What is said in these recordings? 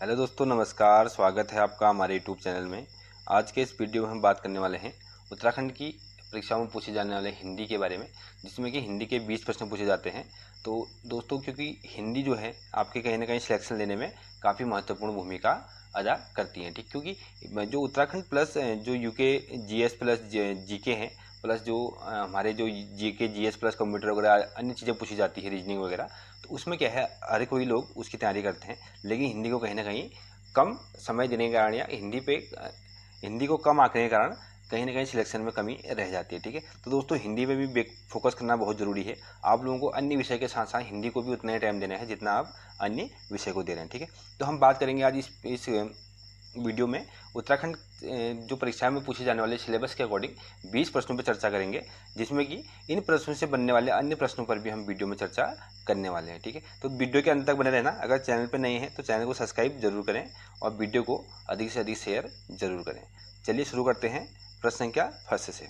Hello दोस्तों, नमस्कार। स्वागत है आपका हमारे यूट्यूब चैनल में। आज के इस वीडियो में हम बात करने वाले हैं उत्तराखंड की परीक्षाओं में पूछे जाने वाले हिंदी के बारे में, जिसमें कि हिंदी के 20 प्रश्न पूछे जाते हैं। तो दोस्तों, क्योंकि हिंदी जो है आपके कहीं ना कहीं सिलेक्शन लेने में काफ़ी महत्वपूर्ण भूमिका अदा करती है, ठीक। क्योंकि जो उत्तराखंड प्लस जो यूके जीएस प्लस जीके हैं, प्लस जो हमारे जो जीके जीएस प्लस कंप्यूटर वगैरह अन्य चीज़ें पूछी जाती है, रीजनिंग वगैरह, तो उसमें क्या है, हर कोई लोग उसकी तैयारी करते हैं। लेकिन हिंदी को कहीं ना कहीं कम समय देने के कारण या हिंदी को कम आंकने के कारण कहीं ना कहीं सिलेक्शन में कमी रह जाती है, ठीक है। तो दोस्तों, हिंदी में भी फोकस करना बहुत ज़रूरी है। आप लोगों को अन्य विषय के साथ साथ हिंदी को भी उतना ही टाइम देना है जितना आप अन्य विषय को दे रहे हैं, ठीक है। तो हम बात करेंगे आज इस वीडियो में उत्तराखंड जो परीक्षा में पूछे जाने वाले सिलेबस के अकॉर्डिंग 20 प्रश्नों पर चर्चा करेंगे, जिसमें कि इन प्रश्नों से बनने वाले अन्य प्रश्नों पर भी हम वीडियो में चर्चा करने वाले हैं, ठीक है। तो वीडियो के अंत तक बने रहना। अगर चैनल पर नए हैं तो चैनल को सब्सक्राइब जरूर करें और वीडियो को अधिक से अधिक शेयर जरूर करें। चलिए शुरू करते हैं प्रश्न संख्या फर्स्ट से।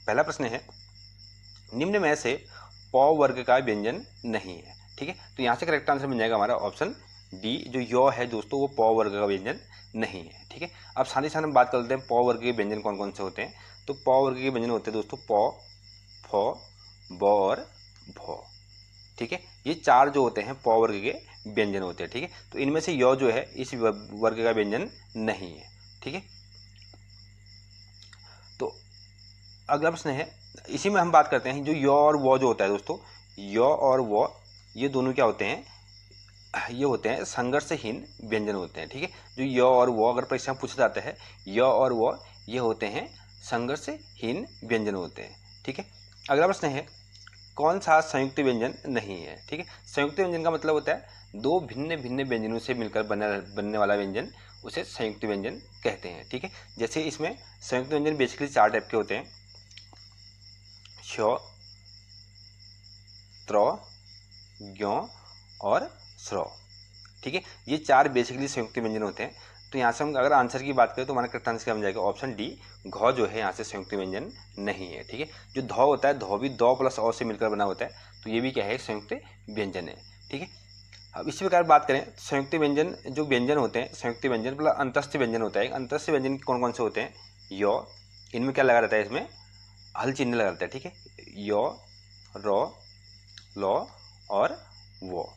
पहला प्रश्न है, निम्न में से प वर्ग का व्यंजन नहीं है, ठीक है। तो यहाँ से करेक्ट आंसर बन जाएगा हमारा ऑप्शन डी, जो य है दोस्तों, वो प वर्ग का व्यंजन नहीं है, ठीक है। अब साथ ही साथ हम बात कर लेते हैं प वर्ग के व्यंजन कौन कौन से होते हैं। तो प वर्ग के व्यंजन होते हैं दोस्तों प, फ, ब और भ, ठीक है। ये चार जो होते हैं प वर्ग के व्यंजन होते हैं, ठीक है। तो इनमें से य जो है इस वर्ग का व्यंजन नहीं है, ठीक है। तो अगला प्रश्न है, इसी में हम बात करते हैं जो य और वो जो होता है दोस्तों, य और वो ये दोनों क्या होते हैं, ये होते हैं संघर्षहीन व्यंजन होते हैं, ठीक है। जो य और वो अगर परीक्षा में पूछा जाता है, य और वो ये होते हैं संघर्षहीन व्यंजन होते हैं, ठीक है। अगला प्रश्न है, कौन सा संयुक्त व्यंजन नहीं है, ठीक है। संयुक्त व्यंजन का मतलब होता है दो भिन्न भिन्न व्यंजनों से मिलकर बनने वाला व्यंजन, उसे संयुक्त व्यंजन कहते हैं, ठीक है। जैसे इसमें संयुक्त व्यंजन बेसिकली चार टाइप के होते हैं, क्ष, त्र, ज्ञ और स्र, ठीक है। ये चार बेसिकली संयुक्त व्यंजन होते हैं। तो यहाँ से हम अगर आंसर की बात करें तो हमारा करेक्ट आंसर क्या बन जाएगा, ऑप्शन डी, घ जो है यहाँ से संयुक्त व्यंजन नहीं है, ठीक है। जो ध होता है, ध भी द प्लस अ से मिलकर बना होता है, तो ये भी क्या है, संयुक्त व्यंजन है, ठीक है। अब इसी प्रकार बात करें, संयुक्त व्यंजन जो व्यंजन होते हैं, संयुक्त व्यंजन मतलब अंतस्थ व्यंजन होता है। अंतस्थ व्यंजन कौन कौन से होते हैं, य, इनमें क्या लगा रहता है, इसमें हल चिन्ह लगा रहता है, ठीक है। य, र, ल और वो,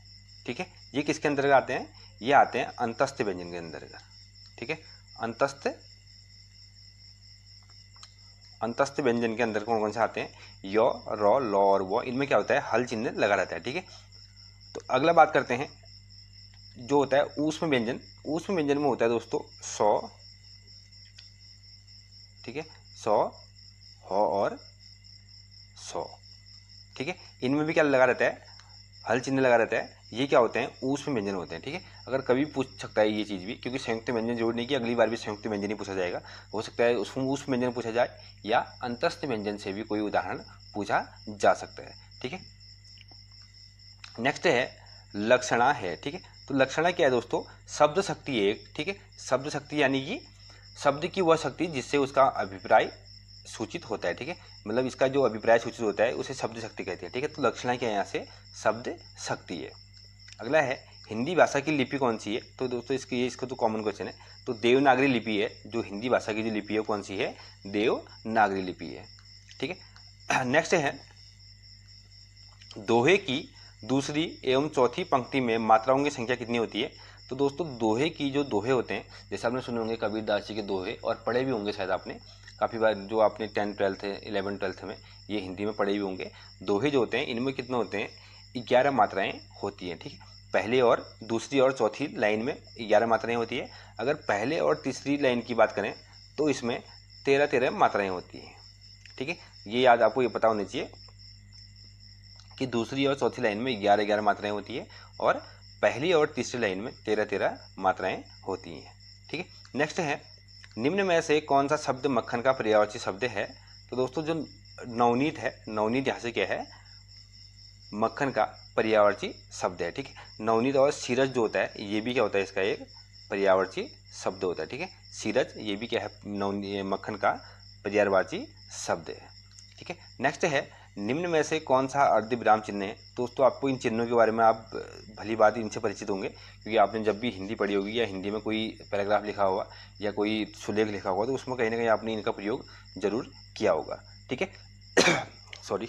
ठीक है। ये किसके अंतर्गत आते हैं, ये आते हैं अंतस्थ व्यंजन के अंतर्गत, ठीक है। अंतस्थ व्यंजन के अंदर कौन कौन से आते हैं, य, र, ल और वो, इनमें क्या होता है, हल चिन्ह लगा रहता है, ठीक है। तो अगला बात करते हैं, जो होता है ऊष्म व्यंजन। ऊष्म व्यंजन में होता है दोस्तों सौ, ठीक है, सौ, ह और सौ, ठीक है। इनमें भी क्या लगा रहता है, हल चिन्ह लगा रहता है। ये क्या होते हैं, ऊष्म व्यंजन होते हैं, ठीक है। अगर कभी पूछ सकता है ये चीज़ भी, क्योंकि संयुक्त व्यंजन जरूर नहीं कि अगली बार भी संयुक्त व्यंजन ही पूछा जाएगा, हो सकता है उसमें ऊष्म व्यंजन पूछा जाए या अंतस्थ व्यंजन से भी कोई उदाहरण पूछा जा सकता है, ठीक है। नेक्स्ट है लक्षणा है, ठीक है। तो लक्षणा क्या है दोस्तों, शब्द शक्ति एक, ठीक है। शब्द शक्ति यानी कि शब्द की वह शक्ति जिससे उसका अभिप्राय सूचित होता है, ठीक है। मतलब इसका जो अभिप्राय सूचित होता है उसे शब्द शक्ति कहते हैं, ठीक है। तो लक्षणा क्या है, यहाँ से शब्द शक्ति है। अगला है, हिंदी भाषा की लिपि कौन सी है। तो दोस्तों इसका तो कॉमन क्वेश्चन है। तो देवनागरी लिपि है, जो हिंदी भाषा की जो लिपि है कौन सी है, देवनागरी लिपि है, ठीक है। नेक्स्ट है, दोहे की दूसरी एवं चौथी पंक्ति में मात्राओं की संख्या कितनी होती है। तो दोस्तों, दोहे की जो दोहे होते हैं, जैसे आपने सुने होंगे कबीरदास जी के दोहे, और पढ़े भी होंगे शायद आपने काफ़ी बार, जो आपने 10th 12th 11th 12th में ये हिंदी में पढ़े भी होंगे। दोहे जो होते हैं इनमें कितने होते हैं, 11 मात्राएँ होती हैं, ठीक है। पहले और दूसरी और चौथी लाइन में 11 मात्राएँ होती है। अगर पहले और तीसरी लाइन की बात करें तो इसमें 13 मात्राएँ होती हैं, ठीक है। ये याद आपको ये पता होनी चाहिए कि दूसरी और चौथी लाइन में 11 मात्राएं होती है और पहली और तीसरी लाइन में 13 मात्राएं होती हैं, ठीक है। नेक्स्ट है, निम्न में से कौन सा शब्द मक्खन का पर्यायवाची शब्द है। तो दोस्तों, जो नवनीत है, नवनीत यहाँ से क्या है, मक्खन का पर्यायवाची शब्द है, ठीक है। नवनीत और सीरज जो होता है ये भी क्या होता है, इसका एक पर्यायवाची शब्द होता है, ठीक है। सीरज ये भी क्या है, मक्खन का पर्यायवाची शब्द है, ठीक है। नेक्स्ट है, निम्न में से कौन सा अर्धविराम चिन्ह है? दोस्तों आपको इन चिन्हों के बारे में आप भली बात इनसे परिचित होंगे, क्योंकि आपने जब भी हिंदी पढ़ी होगी या हिंदी में कोई पैराग्राफ लिखा होगा या कोई सुलेख लिखा होगा तो उसमें कहीं ना कहीं आपने इनका प्रयोग जरूर किया होगा। ठीक है सॉरी।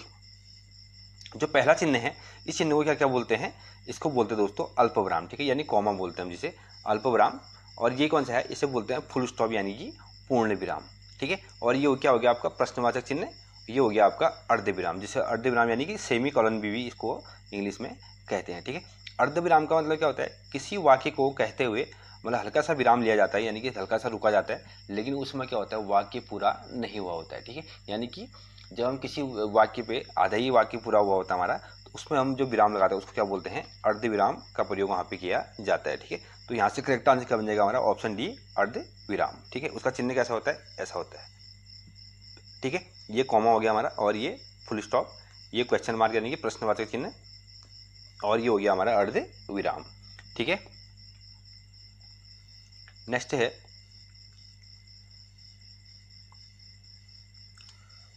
जो पहला चिन्ह है, इस चिन्ह को क्या क्या बोलते हैं? इसको बोलते हैं दोस्तों अल्पविराम। ठीक है, यानी कॉमा बोलते हैं हम जिसे, अल्पविराम। और ये कौन सा है? इसे बोलते हैं फुल स्टॉप यानी कि पूर्ण विराम। ठीक है, और ये क्या हो गया आपका प्रश्नवाचक चिन्ह, ये हो गया आपका अर्धविराम, जिसे अर्धविराम यानी कि सेमी कॉलन भी इसको इंग्लिश में कहते हैं। ठीक है, अर्धविराम का मतलब क्या होता है? किसी वाक्य को कहते हुए मतलब हल्का सा विराम लिया जाता है, यानी कि हल्का सा रुका जाता है, लेकिन उसमें क्या होता है? वाक्य पूरा नहीं हुआ होता है। ठीक है, यानी कि जब हम किसी वाक्य पे आधा ही वाक्य पूरा हुआ होता है हमारा, तो उसमें हम जो विराम लगाते हैं उसको क्या बोलते हैं? अर्धविराम का प्रयोग वहाँ पे किया जाता है। ठीक है, तो यहाँ से करेक्ट आंसर क्या बन जाएगा हमारा? ऑप्शन डी, अर्धविराम। ठीक है, उसका चिन्ह कैसा होता है? ऐसा होता है। ठीक है, ये कॉमा हो गया हमारा, और ये फुल स्टॉप, ये क्वेश्चन मार्क यानी कि प्रश्नवाचक चिन्ह, और ये हो गया हमारा अर्धविराम। ठीक है, नेक्स्ट है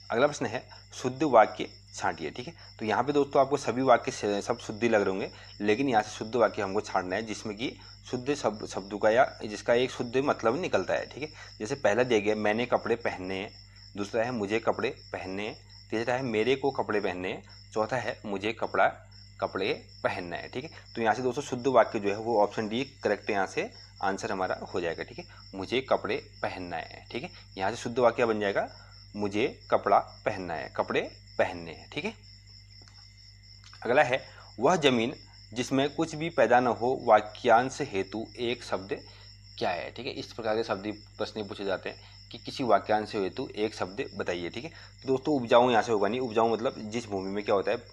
अगला प्रश्न है शुद्ध वाक्य छांटिए। ठीक है, तो यहाँ पे दोस्तों आपको सभी वाक्य सब शुद्ध ही लग रहे होंगे, लेकिन यहाँ से शुद्ध वाक्य हमको छांटना है जिसमें कि शुद्ध शब्दों का या जिसका एक शुद्ध मतलब निकलता है। ठीक है, जैसे पहला दिया गया मैंने कपड़े पहने हैं, दूसरा है मुझे कपड़े पहनने, तीसरा है मेरे को कपड़े पहनने, चौथा है मुझे कपड़े पहनना है। ठीक है, तो यहाँ से दोस्तों शुद्ध वाक्य जो है वो ऑप्शन डी करेक्ट यहाँ से आंसर हमारा हो जाएगा। ठीक है, मुझे कपड़े पहनना है। ठीक है, यहाँ से शुद्ध वाक्य बन जाएगा मुझे कपड़ा पहनना है, कपड़े पहनने हैं। ठीक है, अगला है वह जमीन जिसमें कुछ भी पैदा न हो वाक्यांश हेतु एक शब्द क्या है? ठीक है, इस प्रकार के शब्द प्रश्न पूछे जाते हैं कि किसी वाक्यांश हेतु एक शब्द बताइए। ठीक है, तो दोस्तों उपजाऊ यहाँ से होगा नहीं, उपजाऊ मतलब जिस भूमि में क्या होता है?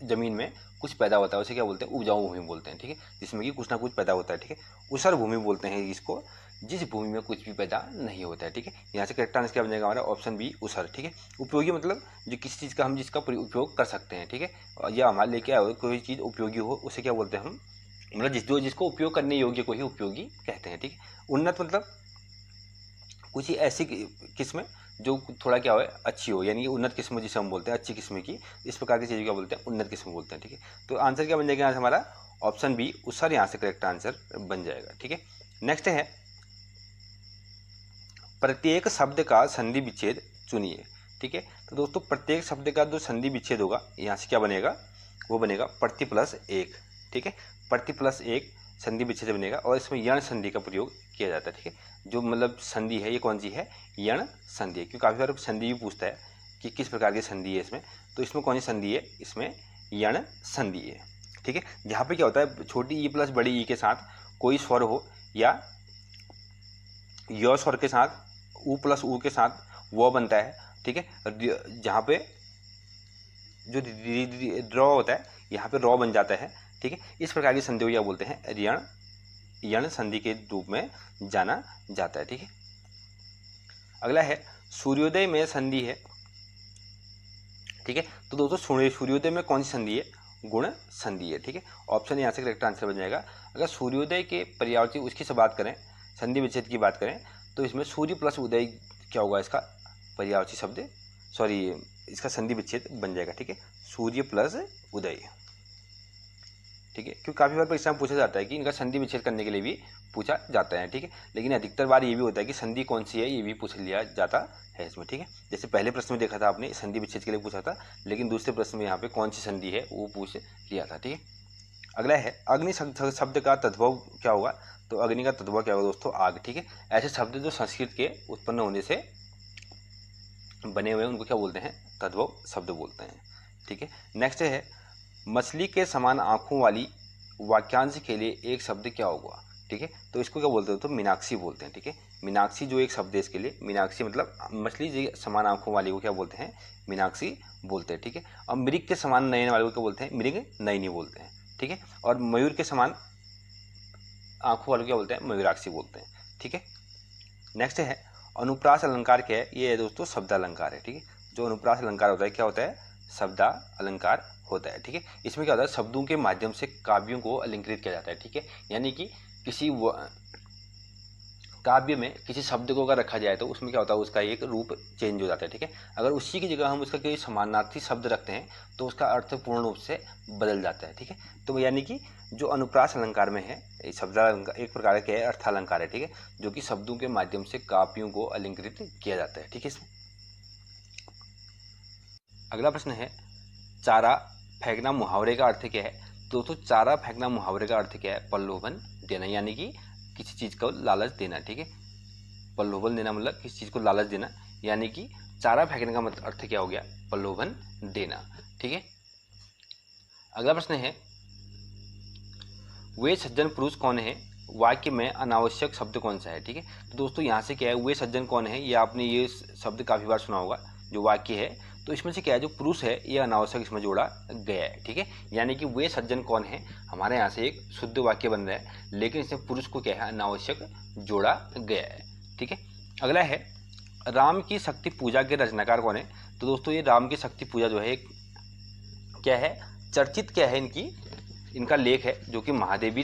जमीन में कुछ पैदा होता है उसे क्या बोलते हैं? उपजाऊ भूमि बोलते हैं। ठीक है, जिसमें कि कुछ ना कुछ पैदा होता है। ठीक है, ऊसर भूमि बोलते हैं इसको, जिस भूमि में कुछ भी पैदा नहीं होता है। ठीक है, यहाँ से करेक्ट आंसर क्या बन जाएगा हमारा? ऑप्शन बी, ऊसर। ठीक है, उपयोगी मतलब जो किसी चीज़ का हम जिसका उपयोग कर सकते हैं। ठीक है, या हमारे लिए क्या हो, कोई चीज़ उपयोगी हो उसे क्या बोलते हैं हम? मतलब जिसको उपयोग करने योग्य को ही उपयोगी कहते हैं। ठीक है, उन्नत मतलब कुछ ही ऐसी किस्म जो थोड़ा क्या हो अच्छी हो, यानी कि उन्नत किस्म जिसे हम बोलते हैं अच्छी किस्म की, इस प्रकार की चीज़ क्या बोलते हैं? उन्नत किस्म बोलते हैं। ठीक है, तो आंसर क्या बन जाएगा यहाँ से हमारा? ऑप्शन बी, उसर यहाँ से करेक्ट आंसर बन जाएगा। ठीक है, नेक्स्ट है प्रत्येक शब्द का संधि विच्छेद चुनिए। ठीक है, तो दोस्तों प्रत्येक शब्द का जो संधि विच्छेद होगा यहाँ से क्या बनेगा? वो बनेगा प्रति प्लस एक। ठीक है, प्रति प्लस एक संधि विच्छेद बनेगा, और इसमें यण संधि का प्रयोग किया जाता है। ठीक है, जो मतलब संधि है ये कौन सी है? यण संधि है, क्योंकि काफ़ी बार संधि भी पूछता है कि किस प्रकार की संधि है इसमें, तो इसमें कौन सी संधि है? इसमें यण संधि है। ठीक है, जहाँ पे क्या होता है छोटी ई प्लस बड़ी ई के साथ कोई स्वर हो, या य स्वर के साथ ऊ प्लस ऊ के साथ वो बनता है। ठीक है, जहाँ पे जो ड्रॉ होता है यहाँ पे रॉ बन जाता है। ठीक है, इस प्रकार की संधि को क्या बोलते हैं? यण संधि के रूप में जाना जाता है। ठीक है, अगला है सूर्योदय में संधि है। ठीक है, तो दोस्तों सूर्योदय में कौन सी संधि है? गुण संधि है। ठीक है, ऑप्शन यहाँ से करेक्ट आंसर बन जाएगा। अगर सूर्योदय के पर्यायवाची उसकी से बात करें, संधि विच्छेद की बात करें, तो इसमें सूर्य प्लस उदय क्या होगा? इसका पर्यायवाची शब्द इसका संधि विच्छेद बन जाएगा। ठीक है, सूर्य प्लस उदय। ठीक है, क्योंकि काफ़ी बार परीक्षा में पूछा जाता है कि इनका संधि विच्छेद करने के लिए भी पूछा जाता है। ठीक है, लेकिन अधिकतर बार ये भी होता है कि संधि कौन सी है ये भी पूछ लिया जाता है इसमें। ठीक है, जैसे पहले प्रश्न में देखा था आपने संधि विच्छेद के लिए पूछा था, लेकिन दूसरे प्रश्न में यहाँ पे कौन सी संधि है वो पूछ लिया था। ठीक है, अगला है अग्नि शब्द का तद्भव क्या होगा? तो अग्नि का तद्भव क्या होगा दोस्तों? आग। ठीक है, ऐसे शब्द जो संस्कृत के उत्पन्न होने से बने हुए उनको क्या बोलते हैं? तद्भव शब्द बोलते हैं। ठीक है, नेक्स्ट है मछली के समान आँखों वाली वाक्यांश के लिए एक शब्द क्या होगा? ठीक है, तो इसको क्या बोलते हैं? तो मीनाक्षी बोलते हैं। ठीक है, मीनाक्षी जो एक शब्द है इसके लिए, मीनाक्षी मतलब मछली के समान आँखों वाली को क्या बोलते हैं? मीनाक्षी बोलते हैं। ठीक है, और मृग के समान नयन वाले को क्या बोलते हैं? मृग नयनी बोलते हैं। ठीक है, और मयूर के समान आँखों वाले क्या बोलते हैं? मयूराक्षी बोलते हैं। ठीक है, नेक्स्ट है अनुप्रास अलंकार क्या है? ये है दोस्तों शब्दालंकार है। ठीक है, जो अनुप्रास अलंकार होता है क्या होता है? शब्दा अलंकार होता है। ठीक है, इसमें क्या होता है? शब्दों के माध्यम से काव्यों को अलंकृत किया जाता है। ठीक है, यानी कि किसी काव्य में किसी शब्द को अगर रखा जाए तो उसमें क्या होता है, उसका एक रूप चेंज हो जाता है। ठीक है, अगर उसी की जगह हम उसका कोई समानार्थी शब्द रखते हैं तो उसका अर्थ पूर्ण रूप से बदल जाता है। ठीक है, तो यानी कि जो अनुप्रास अलंकार में है, शब्द एक प्रकार के अर्थालंकार है। ठीक है, जो कि शब्दों के माध्यम से काव्यों को अलंकृत किया जाता है। ठीक है, इसमें अगला प्रश्न है, चारा फेंकना मुहावरे का अर्थ क्या है। दोस्तों, चारा फेंकना मुहावरे का अर्थ क्या है, प्रलोभन देना, यानी कि किसी चीज़ को लालच देना। ठीक है, प्रलोभन देना मतलब किसी चीज़ को लालच देना, यानी कि चारा फेंकने का मतलब अर्थ क्या हो गया, प्रलोभन देना। ठीक है, अगला प्रश्न है, वे सज्जन पुरुष कौन है, वाक्य में अनावश्यक शब्द कौन सा है। ठीक है, तो दोस्तों यहाँ से क्या है, वे सज्जन कौन है, ये आपने ये शब्द काफ़ी बार सुना होगा, जो वाक्य है, तो इसमें से क्या है, जो पुरुष है ये अनावश्यक इसमें जोड़ा गया है। ठीक है, यानी कि वे सज्जन कौन है, हमारे यहाँ से एक शुद्ध वाक्य बन रहा है, लेकिन इसमें पुरुष को क्या है, अनावश्यक जोड़ा गया है। ठीक है, अगला है, राम की शक्ति पूजा के रचनाकार कौन है। तो दोस्तों, ये राम की शक्ति पूजा जो है क्या है, चर्चित क्या है, इनका लेख है, जो कि महादेवी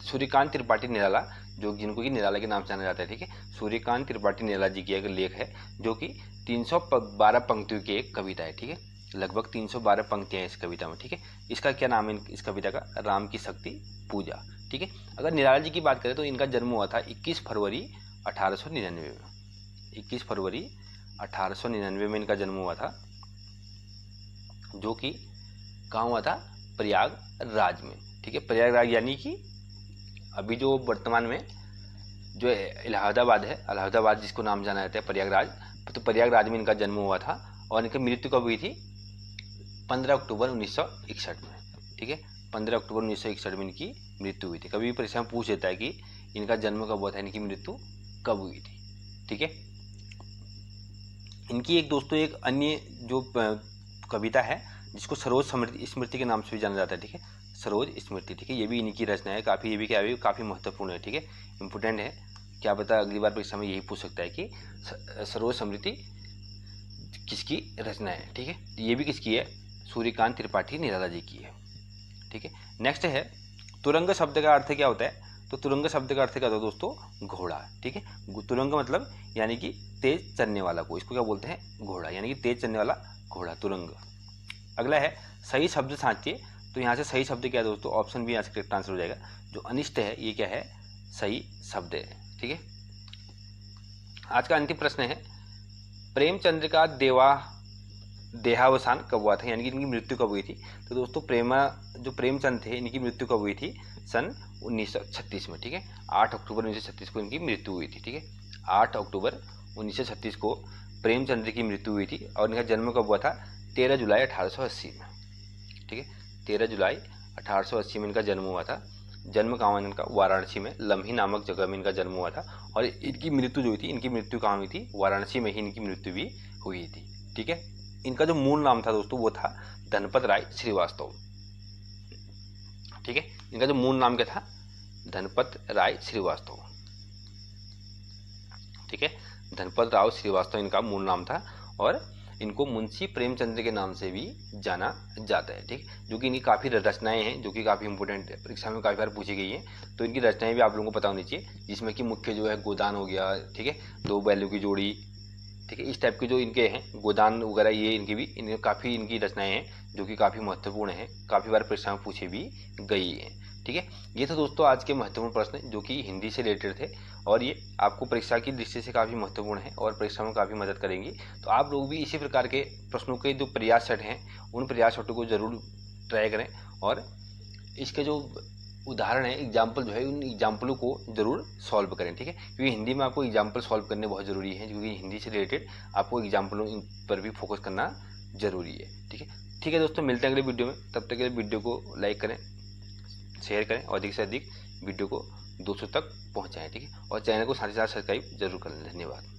सूर्यकांत त्रिपाठी निराला, जो जिनको कि निराला के नाम से जाना जाता है। ठीक है, सूर्यकांत त्रिपाठी निराला जी की एक लेख है, जो कि 312 पंक्तियों की एक कविता है। ठीक है, लगभग 312 पंक्तियां हैं इस कविता में। ठीक है, इसका क्या नाम है इस कविता का, राम की शक्ति पूजा। ठीक है, अगर निराला जी की बात करें तो इनका जन्म हुआ था 21 फरवरी 1899 में। 21 फरवरी 1899 में इनका जन्म हुआ था, जो कि कहाँ हुआ था, प्रयागराज में। ठीक है, प्रयागराज यानी कि अभी जो वर्तमान में जो इलाहाबाद है, इलाहाबाद जिसको नाम जाना जाता है प्रयागराज, तो प्रयागराज में इनका जन्म हुआ था, और इनकी मृत्यु कब हुई थी, 15 अक्टूबर 1961 में। ठीक है, 15 अक्टूबर 1961 में इनकी मृत्यु हुई थी। कभी भी परीक्षा में पूछ लेता है कि इनका जन्म कब हुआ था, इनकी मृत्यु कब हुई थी। ठीक है, इनकी एक दोस्तों एक अन्य जो कविता है, जिसको सरोज स्मृति के नाम से भी जाना जाता है। ठीक है, सरोज स्मृति। ठीक है, ये भी इनकी रचना है, काफ़ी ये भी क्या है, काफ़ी महत्वपूर्ण है। ठीक है, इंपॉर्टेंट है, क्या पता अगली बार परीक्षा में यही पूछ सकता है कि सरोज स्मृति किसकी रचना है। ठीक है, ये भी किसकी है, सूर्यकांत त्रिपाठी निराला जी की है। ठीक है, नेक्स्ट है, तुरंग शब्द का अर्थ क्या होता है। तो तुरंग शब्द का अर्थ क्या होता है दोस्तों, घोड़ा। ठीक है, तुरंग मतलब यानी कि तेज चलने वाला को, इसको क्या बोलते हैं, घोड़ा, यानी कि तेज चलने वाला घोड़ा, तुरंग। अगला है, सही शब्द साचिए। तो यहाँ से सही शब्द क्या है दोस्तों, ऑप्शन भी यहाँ से करेक्ट आंसर हो जाएगा। जो अनिष्ट है ये क्या है, सही शब्द है। ठीक है, आज का अंतिम प्रश्न है, प्रेमचंद्र का देहावसान कब हुआ था, यानी कि इनकी मृत्यु कब हुई थी। तो दोस्तों, प्रेमचंद थे, इनकी मृत्यु कब हुई थी, सन 1936 में। ठीक है, 8 अक्टूबर 1936 को इनकी मृत्यु हुई थी। ठीक है, 8 अक्टूबर 1936 को प्रेमचंद्र की मृत्यु हुई थी, और इनका जन्म कब हुआ था, 13 जुलाई 1880 में। ठीक है, 13 जुलाई 1880 में इनका जन्म हुआ था। जन्म कहाँ हुआ इनका, वाराणसी में, लम्ही नामक जगह में इनका जन्म हुआ था, और इनकी मृत्यु जो हुई थी, इनकी मृत्यु कहाँ हुई थी, वाराणसी में ही इनकी मृत्यु भी हुई थी। ठीक है, इनका जो मूल नाम था दोस्तों वो था धनपत राय श्रीवास्तव। ठीक है, इनका जो मूल नाम क्या था, धनपत राय श्रीवास्तव। ठीक है, धनपत राव श्रीवास्तव इनका मूल नाम था, और इनको मुंशी प्रेमचंद्र के नाम से भी जाना जाता है। ठीक, जो कि इनकी काफ़ी रचनाएं हैं, जो कि काफ़ी इंपॉर्टेंट है, परीक्षा में काफ़ी बार पूछी गई हैं। तो इनकी रचनाएं भी आप लोगों को पता होनी चाहिए, जिसमें कि मुख्य जो है गोदान हो गया। ठीक है, दो बैलों की जोड़ी। ठीक है, इस टाइप के जो इनके हैं गोदान वगैरह, ये इनकी काफ़ी इनकी रचनाएं हैं, जो कि काफ़ी महत्वपूर्ण हैं, काफ़ी बार परीक्षा में पूछी भी गई हैं। ठीक है, ये तो दोस्तों आज के महत्वपूर्ण प्रश्न जो कि हिंदी से रिलेटेड थे, और ये आपको परीक्षा की दृष्टि से काफ़ी महत्वपूर्ण है और परीक्षा में काफ़ी मदद करेंगी। तो आप लोग भी इसी प्रकार के प्रश्नों के जो प्रयास सेट हैं, उन प्रयास सेटों को ज़रूर ट्राई करें, और इसके जो उदाहरण है, एग्जाम्पल जो है, उन एग्जाम्पलों को जरूर सॉल्व करें। ठीक है, क्योंकि हिंदी में आपको एग्जाम्पल सॉल्व करने बहुत ज़रूरी है, क्योंकि हिंदी से रिलेटेड आपको एग्जाम्पलों पर भी फोकस करना ज़रूरी है। ठीक है दोस्तों, मिलते हैं अगले वीडियो में। तब तक के लिए वीडियो को लाइक करें, शेयर करें, और अधिक से अधिक वीडियो को 200 तक पहुँचाएँ। ठीक है, और चैनल को साथ ही साथ सब्सक्राइब जरूर करें। धन्यवाद।